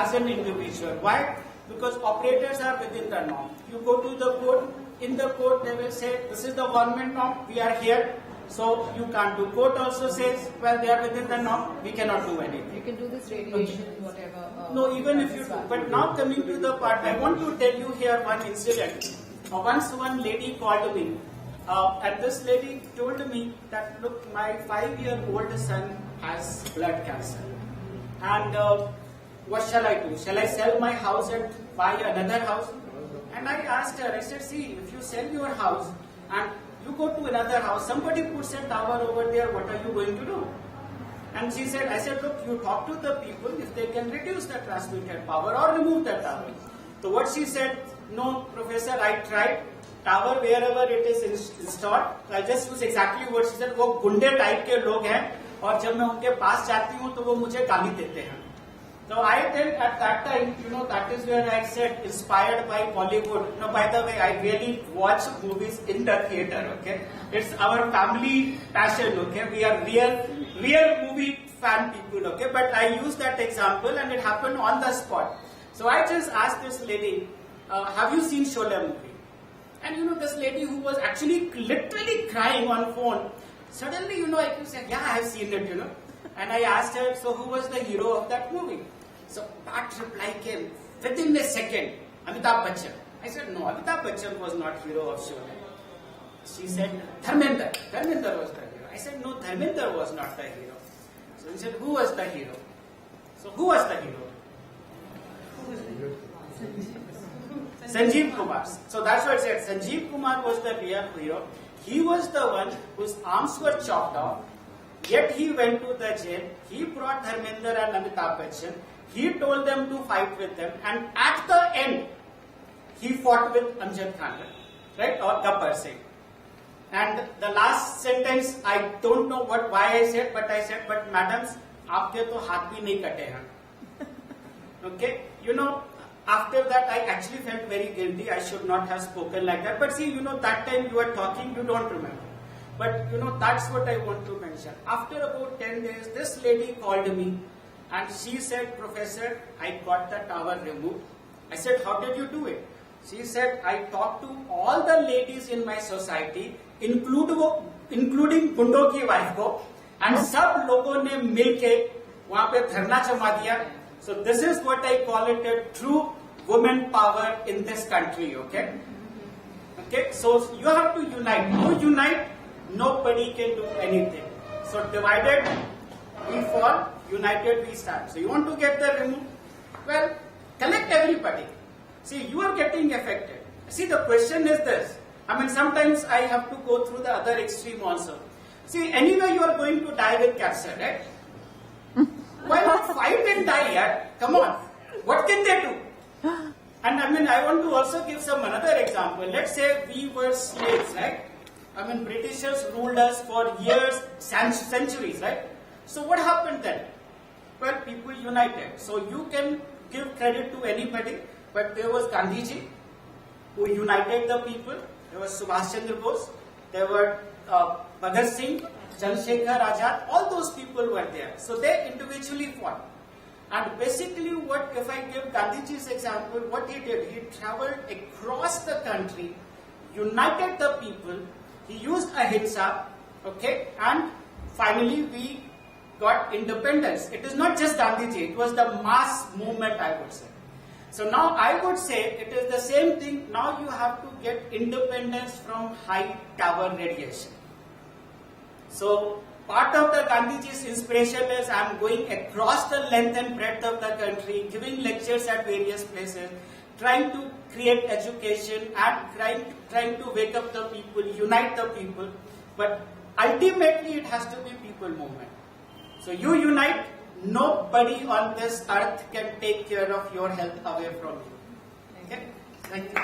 as an individual. Why? Because operators are within the norm. You go to the court, in the court they will say, this is the government norm, we are here, so you can't do. Court also says, well, they are within the norm, we cannot do anything. You can do this radiation, whatever. No, even if you do. But now coming to the part, I want to tell you here one incident. Once one lady called me, and this lady told me that, look, my 5-year-old son has blood cancer. And what shall I do? Shall I sell my house and buy another house? And I asked her, I said, see, if you sell your house and you go to another house, somebody puts a tower over there, what are you going to do? And she said, I said, look, you talk to the people if they can reduce the transmitted power or remove the tower. So what she said, no, Professor, I tried. Tower wherever it is installed, I just use exactly what she said. वो गुंडे type के लोग हैं और जब मैं उनके पास जाती हूँ तो वो मुझे गाली देते हैं. So I then at that time, that is where I said, inspired by Bollywood. By the way, I really watch movies in the theater. Okay, it's our family passion. Okay, we are real movie fan people. Okay, but I use that example and it happened on the spot. So I just asked this lady, have you seen Sholay movie? And this lady who was actually literally crying on phone, suddenly, I could say, yeah, I have seen it, And I asked her, so who was the hero of that movie? So that reply came within a second, Amitabh Bachchan. I said, no, Amitabh Bachchan was not hero of Sholay. She said, Dharmender. Dharmender was the hero. I said, no, Dharmender was not the hero. So he said, who was the hero? So who was the hero? Sanjeev Kumar. So that's what I said. Sanjeev Kumar was the real hero. He was the one whose arms were chopped off. Yet he went to the jail. He brought Dharmender and Amitabh Bachchan. He told them to fight with them. And at the end, he fought with Amjad Khan, right? Or Gabbar Singh. And the last sentence, I don't know why I said, but madams, aapke to haath bhi nahi kate hain. Okay? After that, I actually felt very guilty. I should not have spoken like that. But see, that time you were talking, you don't remember. But, that's what I want to mention. After about 10 days, this lady called me and she said, Professor, I got the tower removed. I said, how did you do it? She said, I talked to all the ladies in my society, including Gundo ki wife ko, and sab logon ne milke wahan pe dharna jama diya. So this is what I call it a true women power in this country, okay? Okay, so you have to unite. You unite, nobody can do anything. So divided, we fall, united, we stand. So you want to get the remove? Well, collect everybody. See, you are getting affected. See, the question is this. Sometimes I have to go through the other extreme also. See, anyway, you are going to die with cancer, right? Why not fight and die, yeah? Come on. What can they do? And I want to also give another example. Let's say we were slaves, right? Britishers ruled us for years, centuries, right? So what happened then? Well, people united. So you can give credit to anybody, but there was Gandhiji, who united the people. There was Subhash Chandra Bose. There were Bhagat Singh, Chandrasekhar Azad. All those people were there. So they individually fought. And basically, if I give Gandhiji's example, what he did, he traveled across the country, united the people, he used ahimsa, okay, and finally we got independence. It is not just Gandhiji, it was the mass movement, I would say. So now I would say it is the same thing. Now you have to get independence from high tower radiation. So part of the Gandhiji's inspiration is I am going across the length and breadth of the country, giving lectures at various places, trying to create education and trying to wake up the people, unite the people. But ultimately it has to be people movement. So you unite, nobody on this earth can take care of your health away from you. Okay? Thank you.